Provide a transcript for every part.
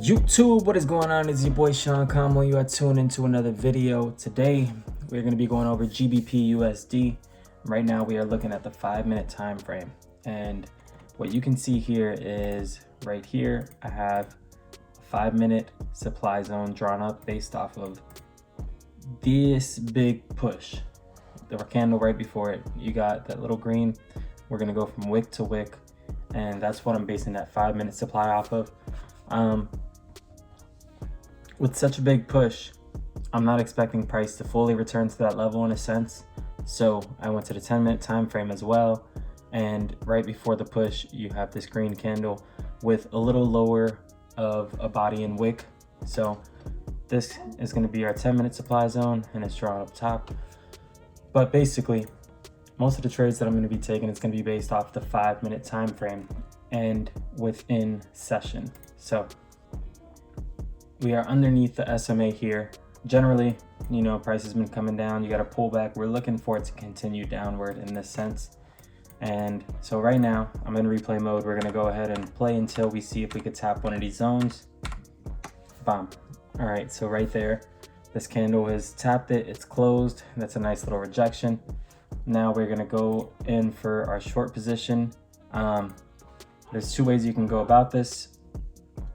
YouTube, what is going on? It's your boy Shawn Conboy. You are tuned into another video. Today we're going to be going over GBP USD. Right now we are looking at the 5-minute time frame, and what you can see here is right here I have a 5-minute supply zone drawn up based off of this big push. The candle right before it, you got that little green. We're going to go from wick to wick, and that's what I'm basing that 5-minute supply off of. With such a big push, I'm not expecting price to fully return to that level in a sense. So I went to the 10-minute time frame as well. And right before the push, you have this green candle with a little lower of a body and wick. So this is going to be our 10-minute supply zone, and it's drawn up top. But basically, most of the trades that I'm going to be taking is going to be based off the 5-minute time frame and within session. So we are underneath the SMA here. Generally, you know, price has been coming down. You got a pullback. We're looking for it to continue downward in this sense. And so right now I'm in replay mode. We're going to go ahead and play until we see if we could tap one of these zones. Bam. All right, so right there, this candle has tapped it. It's closed. That's a nice little rejection. Now we're going to go in for our short position. There's two ways you can go about this.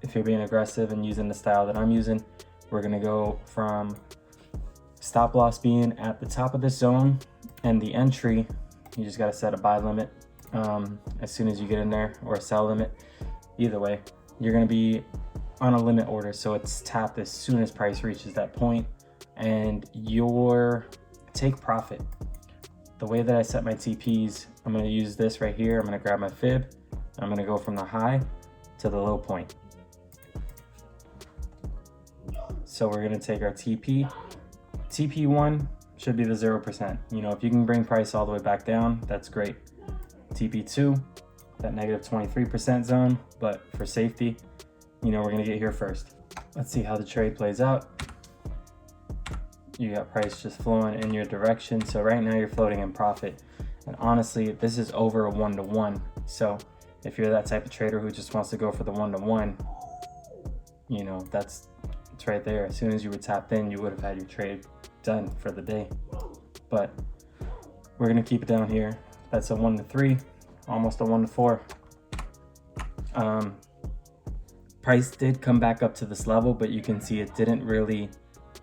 If you're being aggressive and using the style that I'm using, we're going to go from stop loss being at the top of this zone, and the entry, you just got to set a buy limit as soon as you get in there, or a sell limit. Either way, you're going to be on a limit order, so it's tapped as soon as price reaches that point, and your take profit. The way that I set my TPs, I'm going to use this right here. I'm going to grab my fib. I'm going to go from the high to the low point. So we're going to take our TP. TP1 should be the 0%. You know, if you can bring price all the way back down, that's great. TP2, that negative 23% zone, but for safety, you know, we're going to get here first. Let's see how the trade plays out. You got price just flowing in your direction. So right now you're floating in profit. And honestly, this is over a 1-to-1. So if you're that type of trader who just wants to go for the 1-to-1, you know, it's right there. As soon as you were tapped in, you would have had your trade done for the day. But we're going to keep it down here. That's a 1-to-3, almost a 1-to-4. Price did come back up to this level, but you can see it didn't really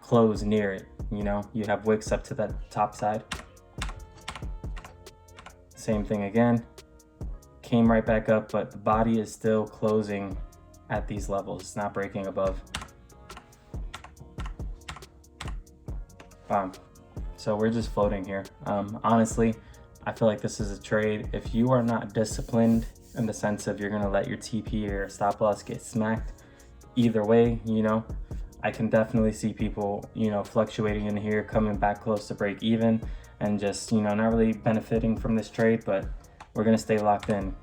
close near it. You know, you have wicks up to that top side. Same thing again. Came right back up, but the body is still closing at these levels. It's not breaking above. So we're just floating here. Honestly, I feel like this is a trade. If you are not disciplined in the sense of you're going to let your TP or stop loss get smacked, either way, you know, I can definitely see people, you know, fluctuating in here, coming back close to break even, and just, you know, not really benefiting from this trade. But we're going to stay locked in.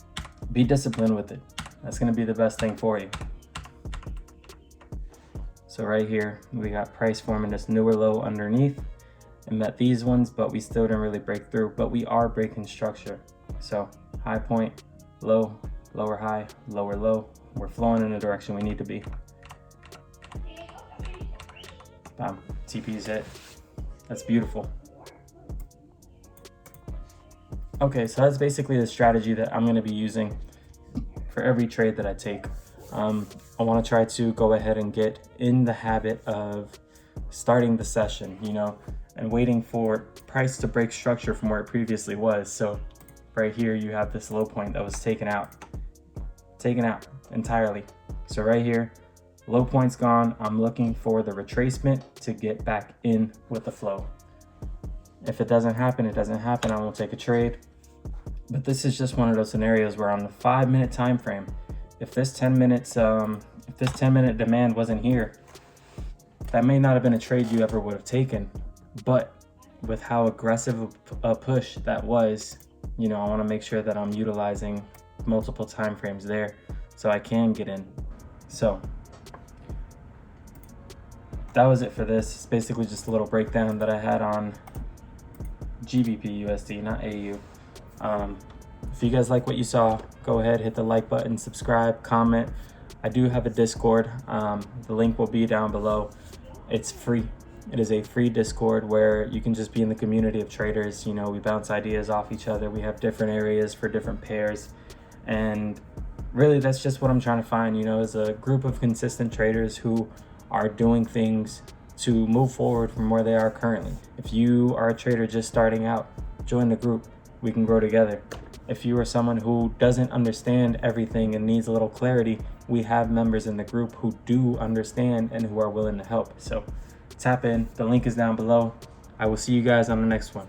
Be disciplined with it. That's going to be the best thing for you. So right here, we got price forming this newer low underneath and met these ones, but we still didn't really break through, but we are breaking structure. So high point, low, lower high, lower low. We're flowing in the direction we need to be. Bam, TP's hit. That's beautiful. Okay, so that's basically the strategy that I'm gonna be using for every trade that I take. I want to try to go ahead and get in the habit of starting the session, you know, and waiting for price to break structure from where it previously was. So right here, you have this low point that was taken out entirely. So right here, low point's gone. I'm looking for the retracement to get back in with the flow. If it doesn't happen, it doesn't happen. I won't take a trade. But this is just one of those scenarios where on the 5-minute time frame, if this 10 minute demand wasn't here, that may not have been a trade you ever would have taken. But with how aggressive a push that was, you know, I want to make sure that I'm utilizing multiple time frames there so I can get in. So that was it for this. It's basically just a little breakdown that I had on GBP USD, not AU. If you guys like what you saw, go ahead, hit the like button, subscribe, comment. I do have a Discord. The link will be down below. It's free. It is a free Discord where you can just be in the community of traders. You know, we bounce ideas off each other. We have different areas for different pairs. And really, that's just what I'm trying to find, you know, is a group of consistent traders who are doing things to move forward from where they are currently. If you are a trader just starting out, join the group. We can grow together. If you are someone who doesn't understand everything and needs a little clarity, we have members in the group who do understand and who are willing to help. So tap in. The link is down below. I will see you guys on the next one.